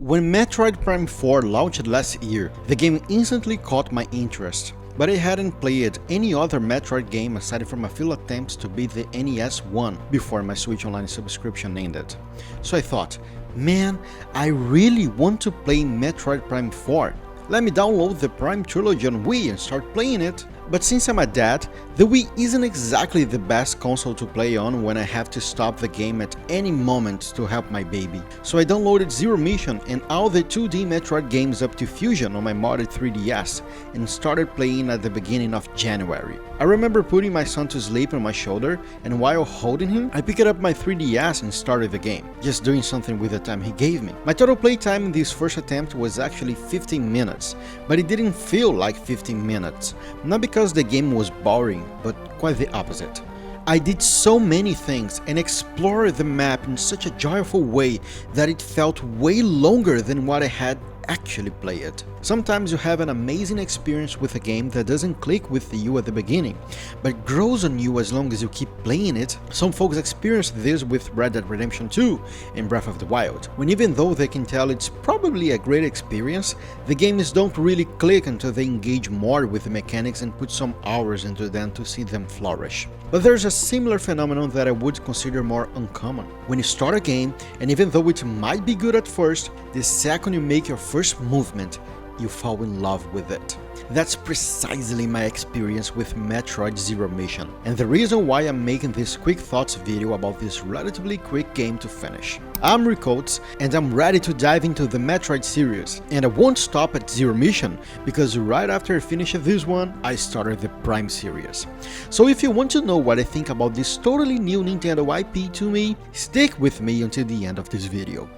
When Metroid Prime 4 launched last year, the game instantly caught my interest, but I hadn't played any other Metroid game aside from a few attempts to beat the NES one before my Switch Online subscription ended. So I thought, man, I really want to play Metroid Prime 4. Let me download the Prime Trilogy on Wii and start playing it. But since I'm a dad, the Wii isn't exactly the best console to play on when I have to stop the game at any moment to help my baby. So I downloaded Zero Mission and all the 2D Metroid games up to Fusion on my modded 3DS and started playing at the beginning of January. I remember putting my son to sleep on my shoulder, and while holding him, I picked up my 3DS and started the game, just doing something with the time he gave me. My total playtime in this first attempt was actually 15 minutes, but it didn't feel like 15 minutes, not because the game was boring, but quite the opposite. I did so many things and explored the map in such a joyful way that it felt way longer than what I had actually played. Sometimes you have an amazing experience with a game that doesn't click with you at the beginning, but grows on you as long as you keep playing it. Some folks experience this with Red Dead Redemption 2 and Breath of the Wild, when even though they can tell it's probably a great experience, the games don't really click until they engage more with the mechanics and put some hours into them to see them flourish. But there's a similar phenomenon that I would consider more uncommon. When you start a game, and even though it might be good at first, the second you make your first movement, you fall in love with it. That's precisely my experience with Metroid Zero Mission, and the reason why I'm making this quick thoughts video about this relatively quick game to finish. I'm Ricouts, and I'm ready to dive into the Metroid series, and I won't stop at Zero Mission, because right after I finish this one, I started the Prime series. So if you want to know what I think about this totally new Nintendo IP to me, stick with me until the end of this video.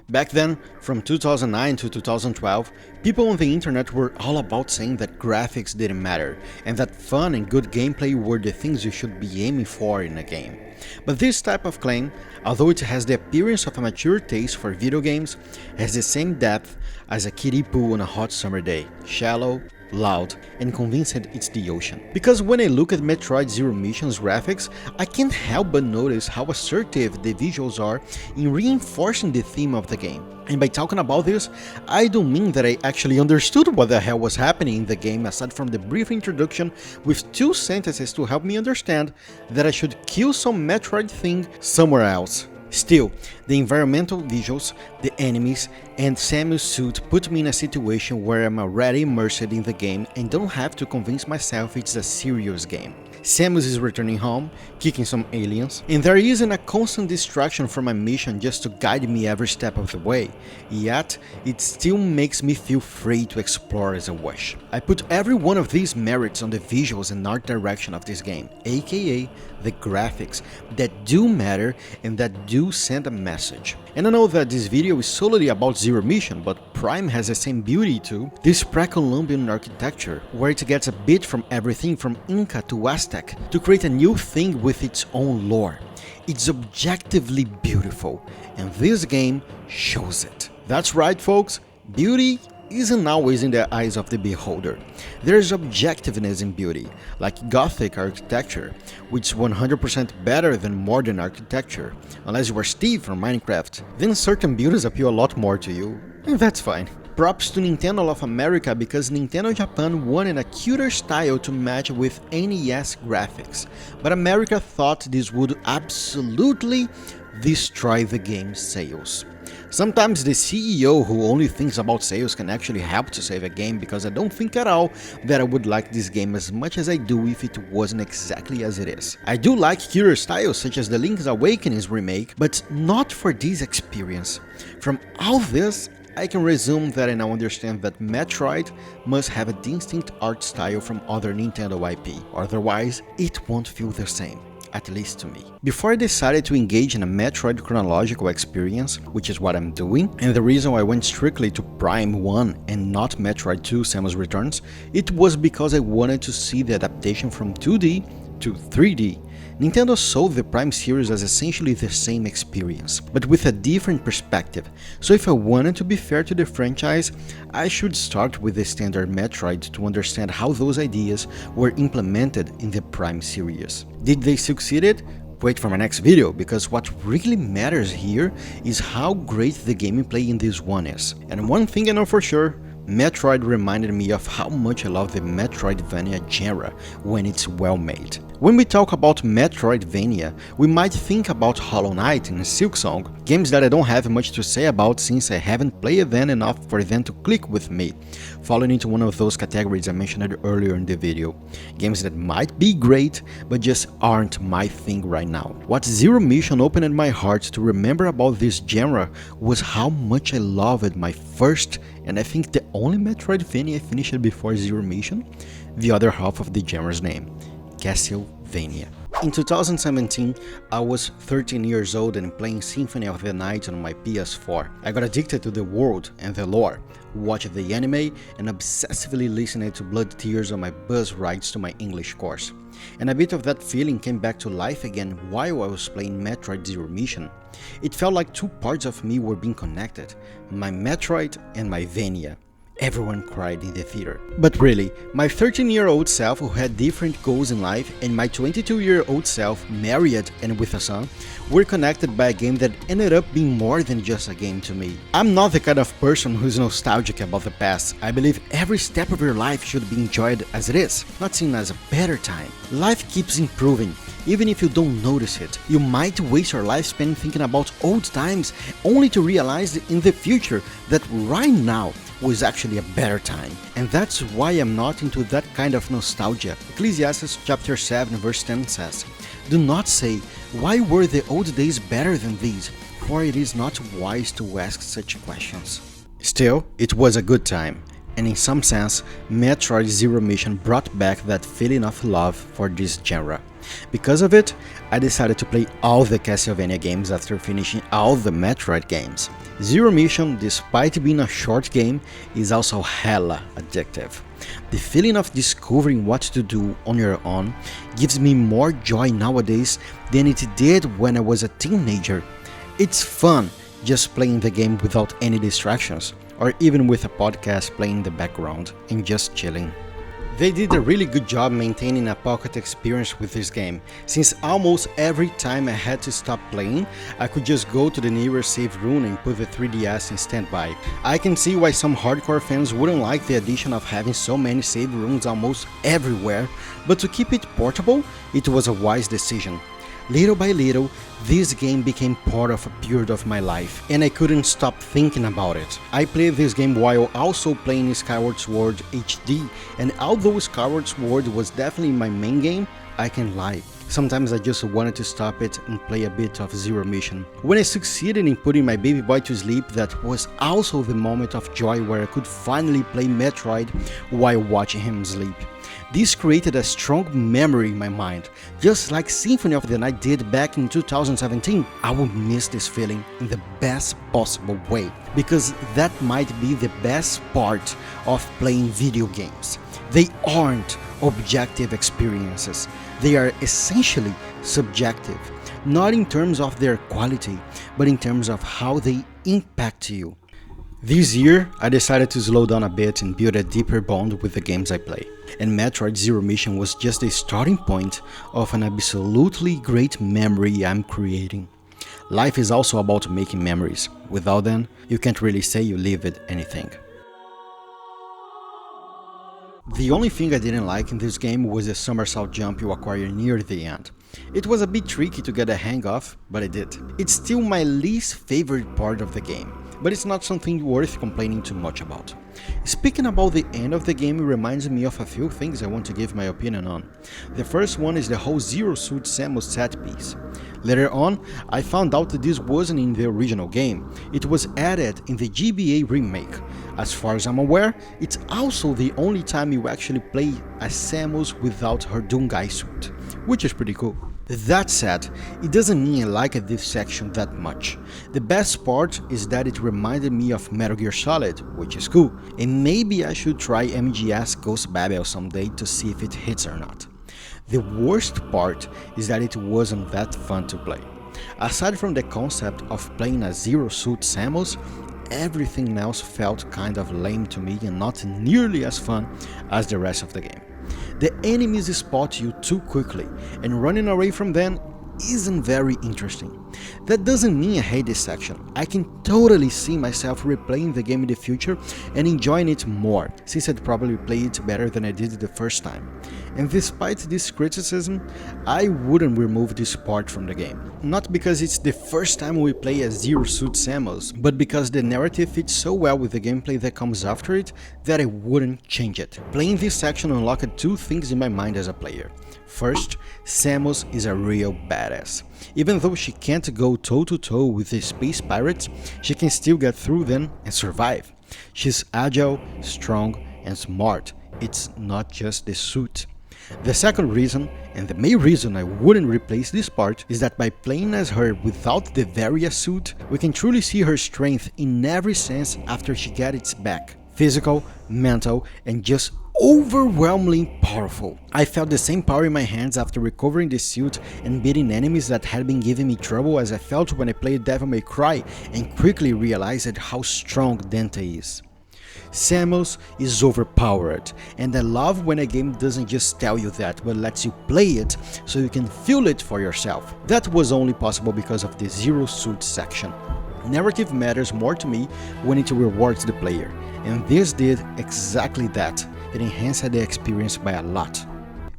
Back then, from 2009 to 2012, people on the internet were all about saying that graphics didn't matter, and that fun and good gameplay were the things you should be aiming for in a game. But this type of claim, although it has the appearance of a mature taste for video games, has the same depth as a kiddie pool on a hot summer day: shallow, loud, and convinced it's the ocean. Because when I look at Metroid Zero Mission's graphics, I can't help but notice how assertive the visuals are in reinforcing the theme of the game. And by talking about this, I don't mean that I actually understood what the hell was happening in the game aside from the brief introduction with 2 sentences to help me understand that I should kill some Metroid thing somewhere else. Still, the environmental visuals, the enemies, and Samus's suit put me in a situation where I'm already immersed in the game and don't have to convince myself it's a serious game. Samus is returning home, kicking some aliens, and there isn't a constant distraction from my mission just to guide me every step of the way, yet it still makes me feel free to explore as I wish. I put every one of these merits on the visuals and art direction of this game, aka the graphics, that do matter and that do send a message. And I know that this video is solely about Zero Mission, but Prime has the same beauty too. This pre-Columbian architecture, where it gets a bit from everything from Inca to Aztec to create a new thing with its own lore. It's objectively beautiful, and this game shows it. That's right, folks, beauty isn't always in the eyes of the beholder. There's objectiveness in beauty, like Gothic architecture, which is 100% better than modern architecture, unless you are Steve from Minecraft. Then certain beauties appeal a lot more to you, and that's fine. Props to Nintendo of America, because Nintendo Japan wanted a cuter style to match with NES graphics, but America thought this would absolutely destroy the game's sales. Sometimes the CEO who only thinks about sales can actually help to save a game, because I don't think at all that I would like this game as much as I do if it wasn't exactly as it is. I do like cuter styles such as the Link's Awakening's remake, but not for this experience. From all this, I can resume that I now understand that Metroid must have a distinct art style from other Nintendo IP, otherwise it won't feel the same. At least to me. Before I decided to engage in a Metroid chronological experience, which is what I'm doing, and the reason why I went strictly to Prime 1 and not Metroid 2 Samus Returns, it was because I wanted to see the adaptation from 2D to 3D. Nintendo sold the Prime series as essentially the same experience, but with a different perspective, so if I wanted to be fair to the franchise, I should start with the standard Metroid to understand how those ideas were implemented in the Prime series. Did they succeed? wait for my next video, because what really matters here is how great the gameplay in this one is. And one thing I know for sure, Metroid reminded me of how much I love the Metroidvania genre when it's well made. When we talk about Metroidvania, we might think about Hollow Knight and Silksong, games that I don't have much to say about since I haven't played them enough for them to click with me, falling into one of those categories I mentioned earlier in the video. Games that might be great, but just aren't my thing right now. What Zero Mission opened my heart to remember about this genre was how much I loved my first, and I think the only Metroidvania I finished before Zero Mission, the other half of the genre's name, Castlevania. In 2017, I was 13 years old and playing Symphony of the Night on my PS4. I got addicted to the world and the lore, watched the anime, and obsessively listened to Blood Tears on my bus rides to my English course. And a bit of that feeling came back to life again while I was playing Metroid Zero Mission. It felt like two parts of me were being connected, my Metroid and my Vania. Everyone cried in the theater. But really, my 13-year-old self who had different goals in life and my 22-year-old self, married and with a son, were connected by a game that ended up being more than just a game to me. I'm not the kind of person who's nostalgic about the past. I believe every step of your life should be enjoyed as it is, not seen as a better time. Life keeps improving. Even if you don't notice it, you might waste your lifespan thinking about old times only to realize in the future that right now was actually a better time. And that's why I'm not into that kind of nostalgia. Ecclesiastes chapter 7 verse 10 says, "Do not say, why were the old days better than these? For it is not wise to ask such questions." Still, it was a good time. And in some sense, Metroid Zero Mission brought back that feeling of love for this genre. Because of it, I decided to play all the Castlevania games after finishing all the Metroid games. Zero Mission, despite being a short game, is also hella addictive. The feeling of discovering what to do on your own gives me more joy nowadays than it did when I was a teenager. It's fun just playing the game without any distractions, or even with a podcast playing in the background and just chilling. They did a really good job maintaining a pocket experience with this game, since almost every time I had to stop playing, I could just go to the nearest save room and put the 3DS in standby. I can see why some hardcore fans wouldn't like the addition of having so many save rooms almost everywhere, but to keep it portable, it was a wise decision. Little by little, this game became part of a period of my life, and I couldn't stop thinking about it. I played this game while also playing Skyward Sword HD, and although Skyward Sword was definitely my main game, I can't lie. Sometimes I just wanted to stop it and play a bit of Zero Mission. When I succeeded in putting my baby boy to sleep, that was also the moment of joy where I could finally play Metroid while watching him sleep. This created a strong memory in my mind. Just like Symphony of the Night did back in 2017, I will miss this feeling in the best possible way, because that might be the best part of playing video games. They aren't objective experiences, they are essentially subjective, not in terms of their quality, but in terms of how they impact you. This year, I decided to slow down a bit and build a deeper bond with the games I play. And Metroid Zero Mission was just the starting point of an absolutely great memory I'm creating. Life is also about making memories. Without them, you can't really say you lived anything. The only thing I didn't like in this game was the somersault jump you acquire near the end. It was a bit tricky to get a hang of, but I did. It's still my least favorite part of the game, but it's not something worth complaining too much about. Speaking about the end of the game, it reminds me of a few things I want to give my opinion on. The first one is the whole Zero Suit Samus set piece. Later on, I found out that this wasn't in the original game, it was added in the GBA remake. As far as I'm aware, it's also the only time you actually play as Samus without her Doomguy suit, which is pretty cool. That said, it doesn't mean I liked this section that much. The best part is that it reminded me of Metal Gear Solid, which is cool, and maybe I should try MGS Ghost Babel someday to see if it hits or not. The worst part is that it wasn't that fun to play. Aside from the concept of playing a Zero Suit Samus, everything else felt kind of lame to me and not nearly as fun as the rest of the game. The enemies spot you too quickly, and running away from them isn't very interesting. That doesn't mean I hate this section. I can totally see myself replaying the game in the future and enjoying it more, since I'd probably play it better than I did the first time. And despite this criticism, I wouldn't remove this part from the game. Not because it's the first time we play as Zero Suit Samus, but because the narrative fits so well with the gameplay that comes after it that I wouldn't change it. Playing this section unlocked two things in my mind as a player. First, Samus is a real badass. Even though she can't go toe-to-toe with the space pirates, she can still get through them and survive. She's agile, strong, and smart. It's not just the suit. The second reason, and the main reason I wouldn't replace this part, is that by playing as her without the Varia suit, we can truly see her strength in every sense after she gets it back. Physical, mental, and just overwhelmingly powerful. I felt the same power in my hands after recovering the suit and beating enemies that had been giving me trouble as I felt when I played Devil May Cry and quickly realized how strong Dante is. Samus is overpowered, and I love when a game doesn't just tell you that, but lets you play it so you can feel it for yourself. That was only possible because of the Zero Suit section. Narrative matters more to me when it rewards the player, and this did exactly that. It enhanced the experience by a lot.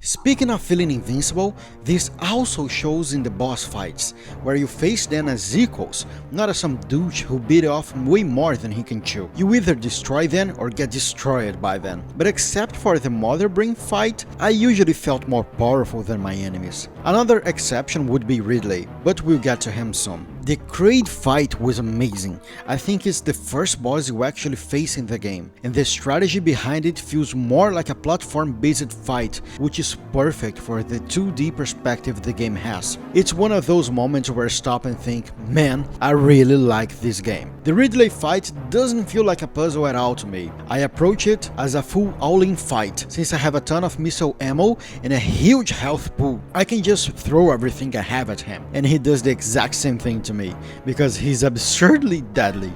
Speaking of feeling invincible, this also shows in the boss fights, where you face them as equals, not as some douche who beat off way more than he can chew. You either destroy them or get destroyed by them. But except for the Mother Brain fight, I usually felt more powerful than my enemies. Another exception would be Ridley, but we'll get to him soon. The Kraid fight was amazing. I think it's the first boss you actually face in the game, and the strategy behind it feels more like a platform-based fight, which is perfect for the 2D perspective the game has. It's one of those moments where I stop and think, man, I really like this game. The Ridley fight doesn't feel like a puzzle at all to me. I approach it as a full all-in fight, since I have a ton of missile ammo and a huge health pool. I can just throw everything I have at him, and he does the exact same thing to me, because he's absurdly deadly.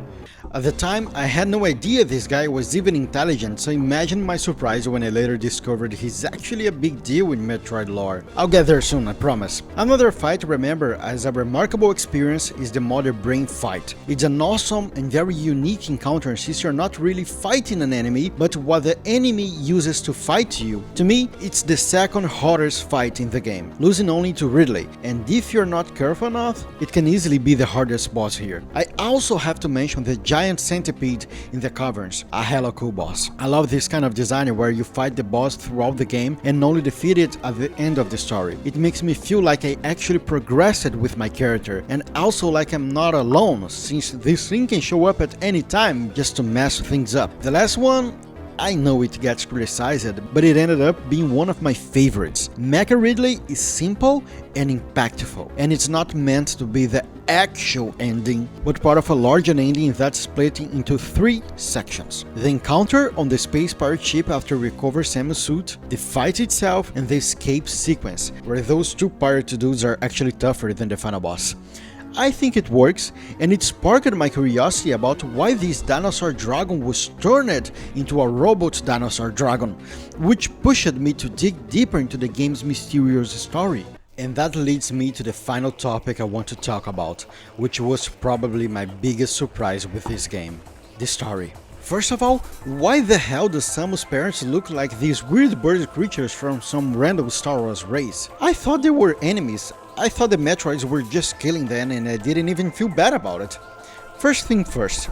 At the time, I had no idea this guy was even intelligent, so imagine my surprise when I later discovered he's actually a big deal in Metroid lore. I'll get there soon, I promise. Another fight to remember as a remarkable experience is the Mother Brain fight. It's an awesome and very unique encounter since you're not really fighting an enemy, but what the enemy uses to fight you. To me, it's the second hardest fight in the game, losing only to Ridley, and if you're not careful enough, it can easily be the hardest boss here. I also have to mention the giant centipede in the caverns, a hella cool boss. I love this kind of design where you fight the boss throughout the game and only defeat it at the end of the story. It makes me feel like I actually progressed with my character, and also like I'm not alone, since this thing can show up at any time just to mess things up. The last one, I know it gets criticized, but it ended up being one of my favorites. Mecha Ridley is simple and impactful, and it's not meant to be the actual ending, but part of a larger ending that's split into 3 sections. The encounter on the space pirate ship after recover Samus' suit, the fight itself, and the escape sequence, where those 2 pirate dudes are actually tougher than the final boss. I think it works, and it sparked my curiosity about why this dinosaur dragon was turned into a robot dinosaur dragon, which pushed me to dig deeper into the game's mysterious story. And that leads me to the final topic I want to talk about, which was probably my biggest surprise with this game: the story. First of all, why the hell do Samus' parents look like these weird bird creatures from some random Star Wars race? I thought they were enemies. I thought the Metroids were just killing them, and I didn't even feel bad about it. First thing first,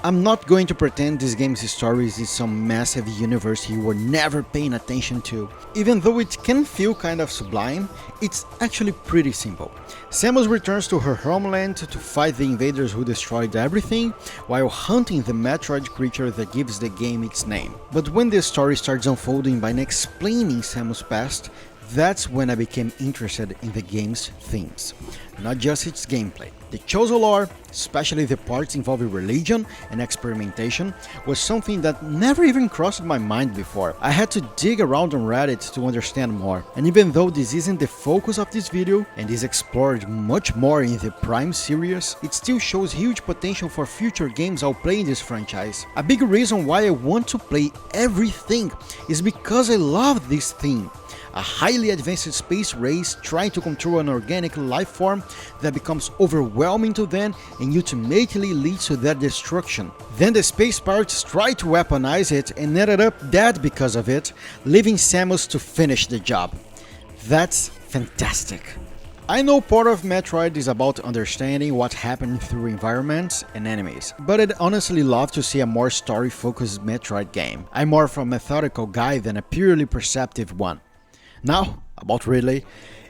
I'm not going to pretend this game's story is some massive universe you were never paying attention to. Even though it can feel kind of sublime, it's actually pretty simple. Samus returns to her homeland to fight the invaders who destroyed everything, while hunting the Metroid creature that gives the game its name. But when the story starts unfolding by explaining Samus' past, that's when I became interested in the game's themes, not just its gameplay. The chosen lore, especially the parts involving religion and experimentation, was something that never even crossed my mind before. I had to dig around on Reddit to understand more, and even though this isn't the focus of this video and is explored much more in the Prime series, it still shows huge potential for future games I'll play in this franchise. A big reason why I want to play everything is because I love this theme. A highly advanced space race trying to control an organic life form that becomes overwhelming to them and ultimately leads to their destruction. Then the space pirates try to weaponize it and ended up dead because of it, leaving Samus to finish the job. That's fantastic. I know part of Metroid is about understanding what happened through environments and enemies, but I'd honestly love to see a more story-focused Metroid game. I'm more of a methodical guy than a purely perceptive one. Now, about Ridley,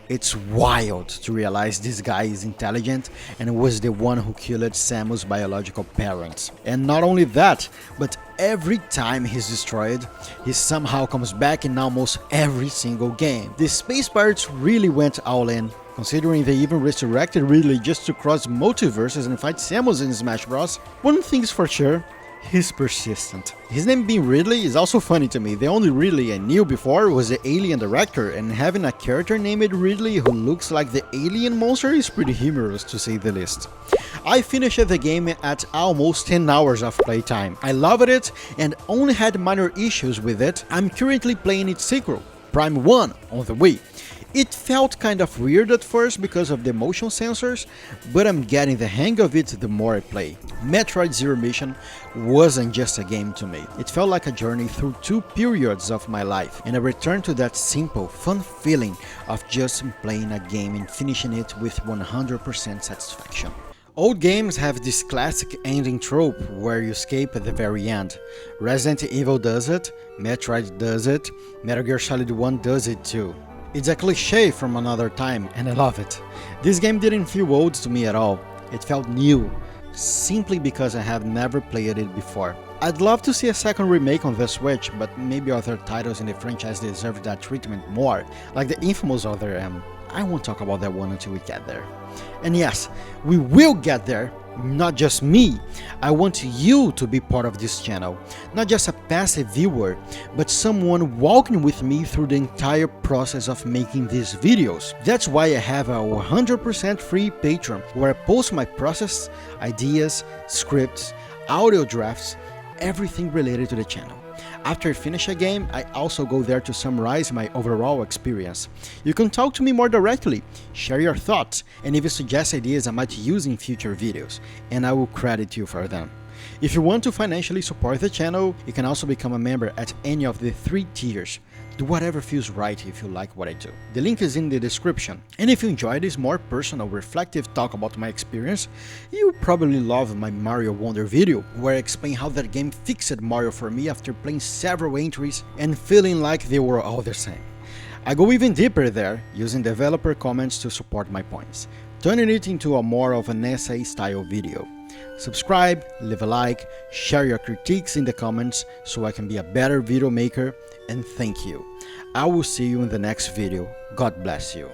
it's wild to realize this guy is intelligent and was the one who killed Samus' biological parents. And not only that, but every time he's destroyed, he somehow comes back in almost every single game. The Space Pirates really went all in, considering they even resurrected Ridley just to cross multiverses and fight Samus in Smash Bros. One thing's for sure, he's persistent. His name being Ridley is also funny to me. The only Ridley I knew before was the Alien director, and having a character named Ridley who looks like the alien monster is pretty humorous to say the least. I finished the game at almost 10 hours of playtime. I loved it and only had minor issues with it. I'm currently playing its sequel, Prime 1, on the Wii. It felt kind of weird at first because of the motion sensors, but I'm getting the hang of it the more I play. Metroid Zero Mission wasn't just a game to me. It felt like a journey through two periods of my life, and a return to that simple, fun feeling of just playing a game and finishing it with 100% satisfaction. Old games have this classic ending trope where you escape at the very end. Resident Evil does it, Metroid does it, Metal Gear Solid 1 does it too. It's a cliche from another time, and I love it. This game didn't feel old to me at all. It felt new, simply because I have never played it before. I'd love to see a second remake on the Switch, but maybe other titles in the franchise deserve that treatment more, like the infamous other I won't talk about that one until we get there. And yes, we will get there. Not just me. I want you to be part of this channel, not just a passive viewer, but someone walking with me through the entire process of making these videos. That's why I have a 100% free Patreon where I post my process, ideas, scripts, audio drafts, everything related to the channel. After I finish a game, I also go there to summarize my overall experience. You can talk to me more directly, share your thoughts, and even suggest ideas I might use in future videos, and I will credit you for them. If you want to financially support the channel, you can also become a member at any of the 3 tiers. Do whatever feels right if you like what I do. The link is in the description. And if you enjoy this more personal, reflective talk about my experience, you'll probably love my Mario Wonder video, where I explain how that game fixed Mario for me after playing several entries and feeling like they were all the same. I go even deeper there, using developer comments to support my points, turning it into a more of an essay style video. Subscribe, leave a like, share your critiques in the comments so I can be a better video maker, and thank you. I will see you in the next video. God bless you.